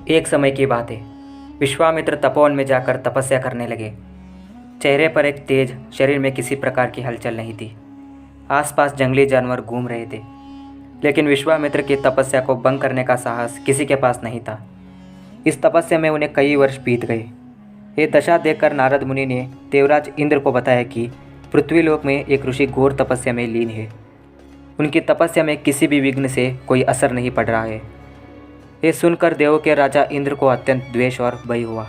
एक समय की बात है। विश्वामित्र तपोवन में जाकर तपस्या करने लगे। चेहरे पर एक तेज, शरीर में किसी प्रकार की हलचल नहीं थी। आसपास जंगली जानवर घूम रहे थे, लेकिन विश्वामित्र की तपस्या को भंग करने का साहस किसी के पास नहीं था। इस तपस्या में उन्हें कई वर्ष बीत गए। ये दशा देखकर नारद मुनि ने देवराज इंद्र को बताया कि पृथ्वीलोक में एक ऋषि घोर तपस्या में लीन है। उनकी तपस्या में किसी भी विघ्न से कोई असर नहीं पड़ रहा है। ये सुनकर देवों के राजा इंद्र को अत्यंत द्वेष और भय हुआ।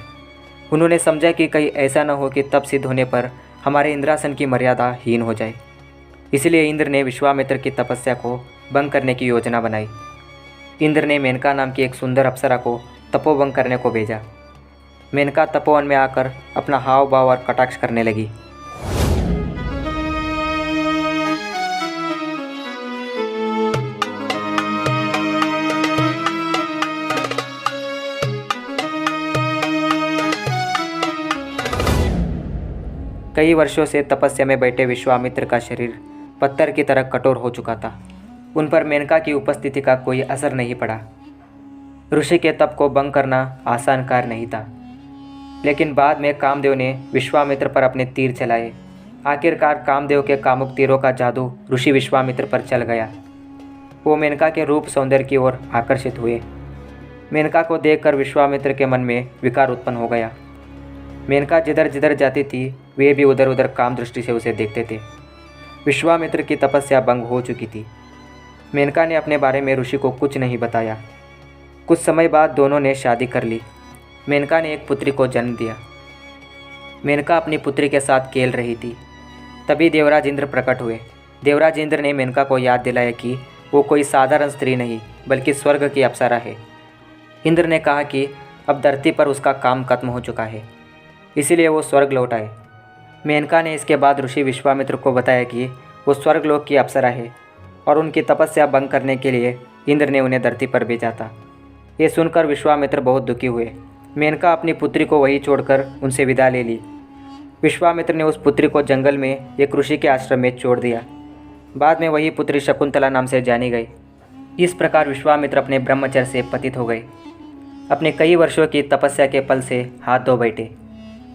उन्होंने समझा कि कहीं ऐसा न हो कि तप सिद्ध होने पर हमारे इंद्रासन की मर्यादा हीन हो जाए। इसलिए इंद्र ने विश्वामित्र की तपस्या को भंग करने की योजना बनाई। इंद्र ने मेनका नाम की एक सुंदर अप्सरा को तपोभंग करने को भेजा। मेनका तपोवन में आकर अपना हाव भाव और कटाक्ष करने लगी। कई वर्षों से तपस्या में बैठे विश्वामित्र का शरीर पत्थर की तरह कठोर हो चुका था। उन पर मेनका की उपस्थिति का कोई असर नहीं पड़ा। ऋषि के तप को भंग करना आसान कार्य नहीं था, लेकिन बाद में कामदेव ने विश्वामित्र पर अपने तीर चलाए। आखिरकार कामदेव के कामुक तीरों का जादू ऋषि विश्वामित्र पर चल गया। वो मेनका के रूप सौंदर्य की ओर आकर्षित हुए। मेनका को देखकर विश्वामित्र के मन में विकार उत्पन्न हो गया। मेनका जिधर जिधर जाती थी, वे भी उधर उधर काम दृष्टि से उसे देखते थे। विश्वामित्र की तपस्या भंग हो चुकी थी। मेनका ने अपने बारे में ऋषि को कुछ नहीं बताया। कुछ समय बाद दोनों ने शादी कर ली। मेनका ने एक पुत्री को जन्म दिया। मेनका अपनी पुत्री के साथ खेल रही थी। तभी देवराज इंद्र प्रकट हुए। देवराज इंद्र ने मेनका को याद दिलाया कि वो कोई साधारण स्त्री नहीं, बल्कि स्वर्ग की अप्सरा है। इंद्र ने कहा कि अब धरती पर उसका काम खत्म हो चुका है, इसीलिए वो स्वर्ग लौट आए। मेनका ने इसके बाद ऋषि विश्वामित्र को बताया कि वो स्वर्गलोक की अप्सरा है और उनकी तपस्या भंग करने के लिए इंद्र ने उन्हें धरती पर भेजा था। ये सुनकर विश्वामित्र बहुत दुखी हुए। मेनका अपनी पुत्री को वहीं छोड़कर उनसे विदा ले ली। विश्वामित्र ने उस पुत्री को जंगल में एक ऋषि के आश्रम में छोड़ दिया। बाद में वही पुत्री शकुंतला नाम से जानी गई। इस प्रकार विश्वामित्र अपने ब्रह्मचर्य से पतित हो गए। अपने कई वर्षों की तपस्या के फल से हाथ धो बैठे।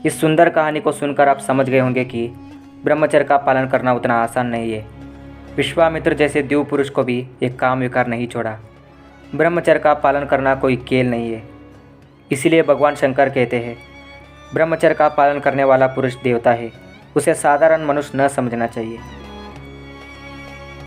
इस सुंदर कहानी को सुनकर आप समझ गए होंगे कि ब्रह्मचर्य का पालन करना उतना आसान नहीं है। विश्वामित्र जैसे द्यू पुरुष को भी एक काम विकार नहीं छोड़ा। ब्रह्मचर्य का पालन करना कोई खेल नहीं है। इसीलिए भगवान शंकर कहते हैं, ब्रह्मचर्य का पालन करने वाला पुरुष देवता है, उसे साधारण मनुष्य न समझना चाहिए।